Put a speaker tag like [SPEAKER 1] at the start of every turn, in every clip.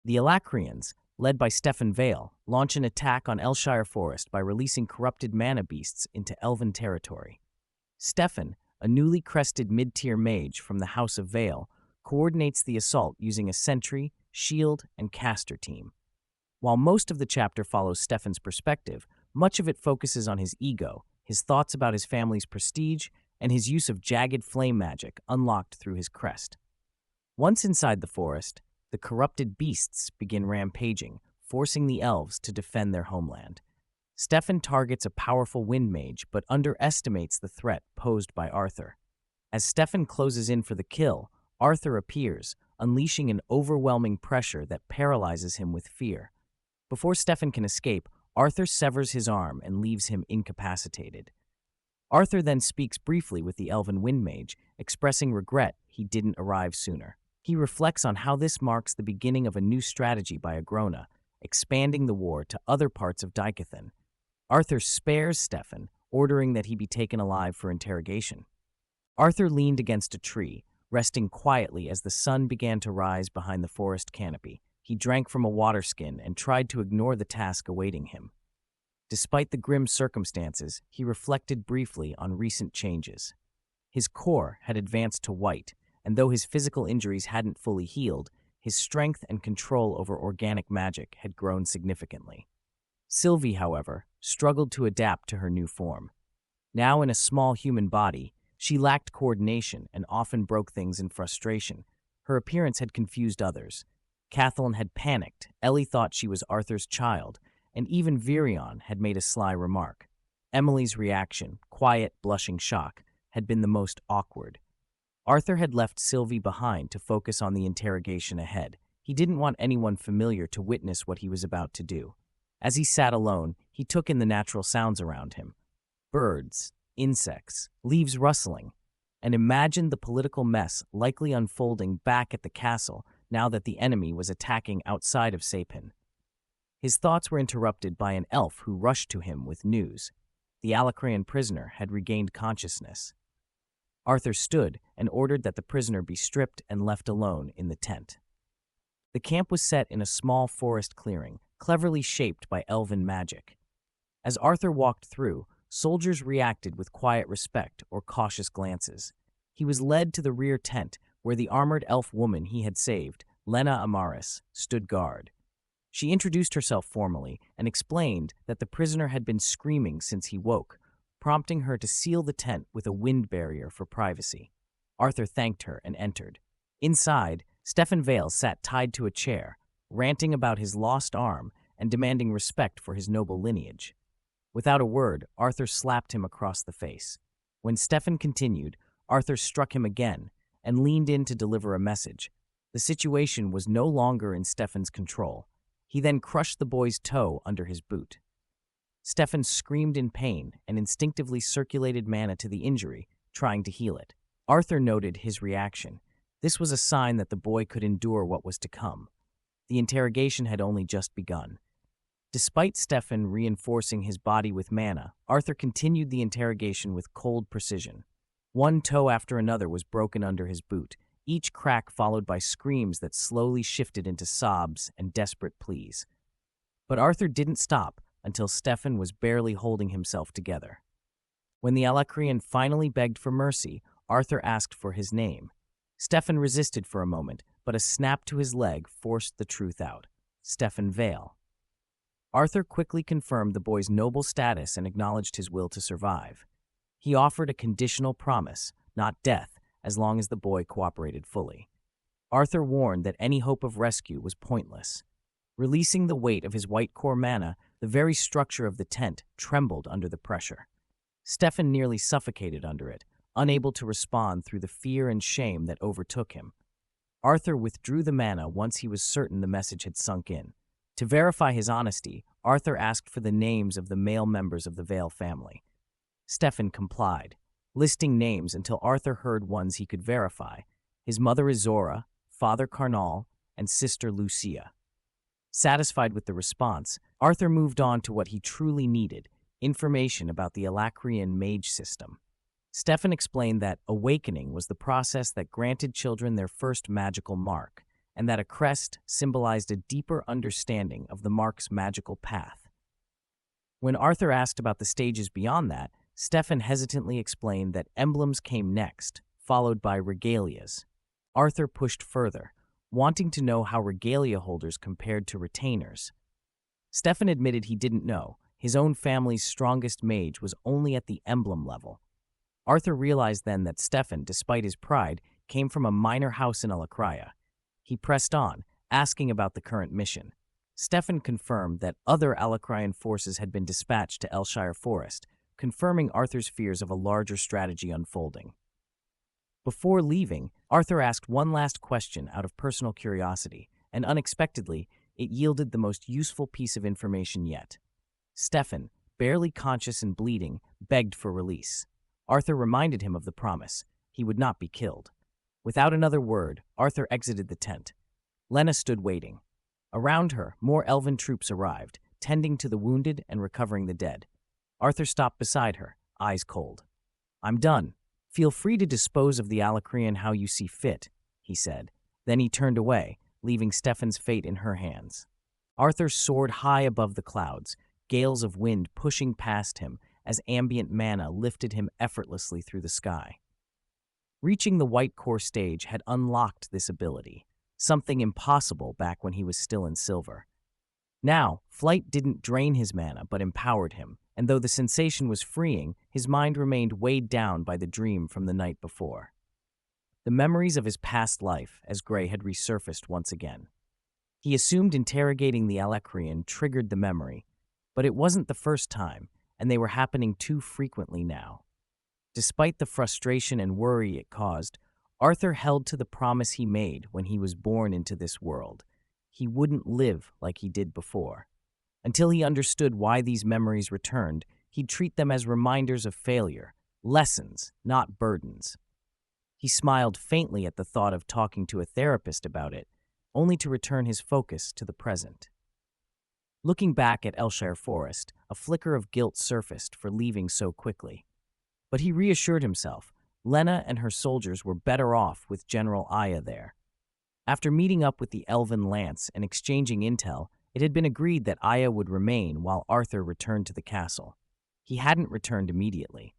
[SPEAKER 1] The Alacrians, led by Stefan Vale, launch an attack on Elshire Forest by releasing corrupted mana beasts into elven territory. Stefan, a newly crested mid-tier mage from the House of Vale, coordinates the assault using a sentry, shield, and caster team. While most of the chapter follows Stefan's perspective, much of it focuses on his ego, his thoughts about his family's prestige, and his use of jagged flame magic unlocked through his crest. Once inside the forest, the corrupted beasts begin rampaging, forcing the elves to defend their homeland. Stefan targets a powerful wind mage but underestimates the threat posed by Arthur. As Stefan closes in for the kill, Arthur appears, unleashing an overwhelming pressure that paralyzes him with fear. Before Stefan can escape, Arthur severs his arm and leaves him incapacitated. Arthur then speaks briefly with the elven wind mage, expressing regret he didn't arrive sooner. He reflects on how this marks the beginning of a new strategy by Agrona, expanding the war to other parts of Dikathan. Arthur spares Stefan, ordering that he be taken alive for interrogation. Arthur leaned against a tree, resting quietly as the sun began to rise behind the forest canopy. He drank from a water skin and tried to ignore the task awaiting him. Despite the grim circumstances, he reflected briefly on recent changes. His core had advanced to white, and though his physical injuries hadn't fully healed, his strength and control over organic magic had grown significantly. Sylvie, however, struggled to adapt to her new form. Now in a small human body, she lacked coordination and often broke things in frustration. Her appearance had confused others. Kathleen had panicked, Ellie thought she was Arthur's child, and even Virion had made a sly remark. Emily's reaction, quiet, blushing shock, had been the most awkward. Arthur had left Sylvie behind to focus on the interrogation ahead. He didn't want anyone familiar to witness what he was about to do. As he sat alone, he took in the natural sounds around him. Birds, insects, leaves rustling, and imagined the political mess likely unfolding back at the castle now that the enemy was attacking outside of Sapin. His thoughts were interrupted by an elf who rushed to him with news. The Alacrian prisoner had regained consciousness. Arthur stood and ordered that the prisoner be stripped and left alone in the tent. The camp was set in a small forest clearing, cleverly shaped by elven magic. As Arthur walked through, soldiers reacted with quiet respect or cautious glances. He was led to the rear tent, where the armored elf woman he had saved, Lena Amaris, stood guard. She introduced herself formally and explained that the prisoner had been screaming since he woke, prompting her to seal the tent with a wind barrier for privacy. Arthur thanked her and entered. Inside, Stefan Vale sat tied to a chair, ranting about his lost arm and demanding respect for his noble lineage. Without a word, Arthur slapped him across the face. When Stefan continued, Arthur struck him again and leaned in to deliver a message. The situation was no longer in Stefan's control. He then crushed the boy's toe under his boot. Stefan screamed in pain and instinctively circulated mana to the injury, trying to heal it. Arthur noted his reaction. This was a sign that the boy could endure what was to come. The interrogation had only just begun. Despite Stefan reinforcing his body with mana, Arthur continued the interrogation with cold precision. One toe after another was broken under his boot, each crack followed by screams that slowly shifted into sobs and desperate pleas. But Arthur didn't stop until Stefan was barely holding himself together. When the Alacrian finally begged for mercy, Arthur asked for his name. Stefan resisted for a moment, but a snap to his leg forced the truth out. Stefan Vale. Arthur quickly confirmed the boy's noble status and acknowledged his will to survive. He offered a conditional promise, not death, as long as the boy cooperated fully. Arthur warned that any hope of rescue was pointless. Releasing the weight of his white core mana, the very structure of the tent trembled under the pressure. Stefan nearly suffocated under it, unable to respond through the fear and shame that overtook him. Arthur withdrew the mana once he was certain the message had sunk in. To verify his honesty, Arthur asked for the names of the male members of the Vale family. Stefan complied, listing names until Arthur heard ones he could verify. His mother is Zora, father Karnal, and sister Lucia. Satisfied with the response, Arthur moved on to what he truly needed, information about the Alacrian mage system. Stefan explained that awakening was the process that granted children their first magical mark, and that a crest symbolized a deeper understanding of the mark's magical path. When Arthur asked about the stages beyond that, Stefan hesitantly explained that emblems came next, followed by regalias. Arthur pushed further, wanting to know how regalia holders compared to retainers. Stefan admitted he didn't know. His own family's strongest mage was only at the emblem level. Arthur realized then that Stefan, despite his pride, came from a minor house in Alakria. He pressed on, asking about the current mission. Stefan confirmed that other Alacrian forces had been dispatched to Elshire Forest, confirming Arthur's fears of a larger strategy unfolding. Before leaving, Arthur asked one last question out of personal curiosity, and unexpectedly, it yielded the most useful piece of information yet. Stefan, barely conscious and bleeding, begged for release. Arthur reminded him of the promise. He would not be killed. Without another word, Arthur exited the tent. Lena stood waiting. Around her, more elven troops arrived, tending to the wounded and recovering the dead. Arthur stopped beside her, eyes cold. "I'm done. Feel free to dispose of the Alacrian how you see fit," he said. Then he turned away, leaving Stefan's fate in her hands. Arthur soared high above the clouds, gales of wind pushing past him as ambient mana lifted him effortlessly through the sky. Reaching the white core stage had unlocked this ability, something impossible back when he was still in silver. Now, flight didn't drain his mana but empowered him, and though the sensation was freeing, his mind remained weighed down by the dream from the night before. The memories of his past life, as Gray had resurfaced once again. He assumed interrogating the Alacrian triggered the memory, but it wasn't the first time, and they were happening too frequently now. Despite the frustration and worry it caused, Arthur held to the promise he made when he was born into this world. He wouldn't live like he did before. Until he understood why these memories returned, he'd treat them as reminders of failure, lessons, not burdens. He smiled faintly at the thought of talking to a therapist about it, only to return his focus to the present. Looking back at Elshire Forest, a flicker of guilt surfaced for leaving so quickly. But he reassured himself, Lena and her soldiers were better off with General Aya there. After meeting up with the Elven Lance and exchanging intel, it had been agreed that Aya would remain while Arthur returned to the castle. He hadn't returned immediately.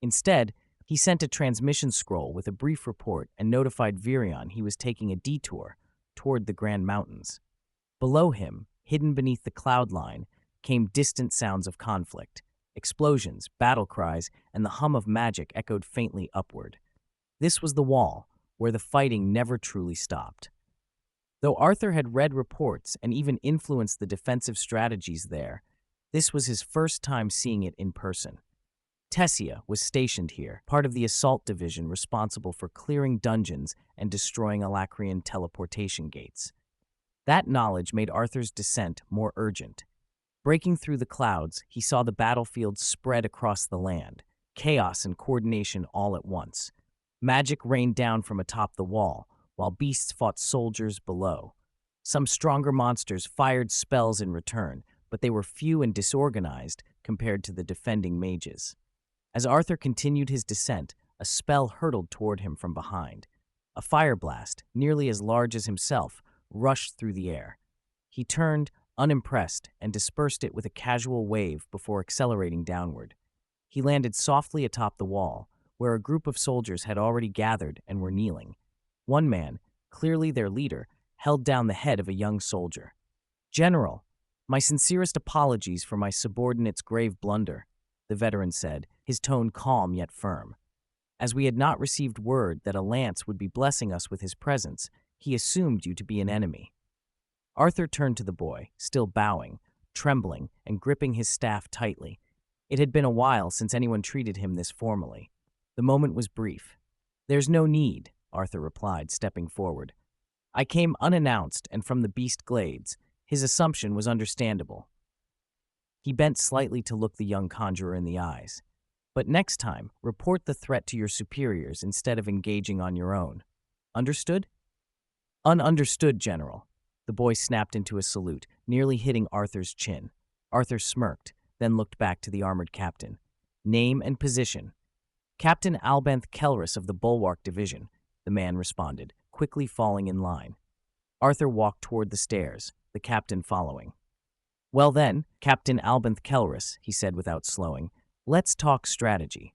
[SPEAKER 1] Instead, he sent a transmission scroll with a brief report and notified Virion he was taking a detour toward the Grand Mountains. Below him, hidden beneath the cloud line, came distant sounds of conflict. Explosions, battle cries, and the hum of magic echoed faintly upward. This was the wall, where the fighting never truly stopped. Though Arthur had read reports and even influenced the defensive strategies there, this was his first time seeing it in person. Tessia was stationed here, part of the assault division responsible for clearing dungeons and destroying Alacrian teleportation gates. That knowledge made Arthur's descent more urgent. Breaking through the clouds, he saw the battlefield spread across the land, chaos and coordination all at once. Magic rained down from atop the wall, while beasts fought soldiers below. Some stronger monsters fired spells in return, but they were few and disorganized compared to the defending mages. As Arthur continued his descent, a spell hurtled toward him from behind. A fire blast, nearly as large as himself, rushed through the air. He turned, unimpressed, and dispersed it with a casual wave before accelerating downward. He landed softly atop the wall, where a group of soldiers had already gathered and were kneeling. One man, clearly their leader, held down the head of a young soldier. "General, my sincerest apologies for my subordinate's grave blunder," the veteran said, his tone calm yet firm. "As we had not received word that a lance would be blessing us with his presence, he assumed you to be an enemy." Arthur turned to the boy, still bowing, trembling, and gripping his staff tightly. It had been a while since anyone treated him this formally. The moment was brief. "There's no need," Arthur replied, stepping forward. "I came unannounced and from the Beast Glades." His assumption was understandable. He bent slightly to look the young conjurer in the eyes. "But next time, report the threat to your superiors instead of engaging on your own. Understood?" "Ununderstood, General." The boy snapped into a salute, nearly hitting Arthur's chin. Arthur smirked, then looked back to the armored captain. "Name and position." "Captain Albenth Kelris of the Bulwark Division," the man responded, quickly falling in line. Arthur walked toward the stairs, the captain following. "Well then, Captain Albinth Kelris," he said without slowing, "let's talk strategy."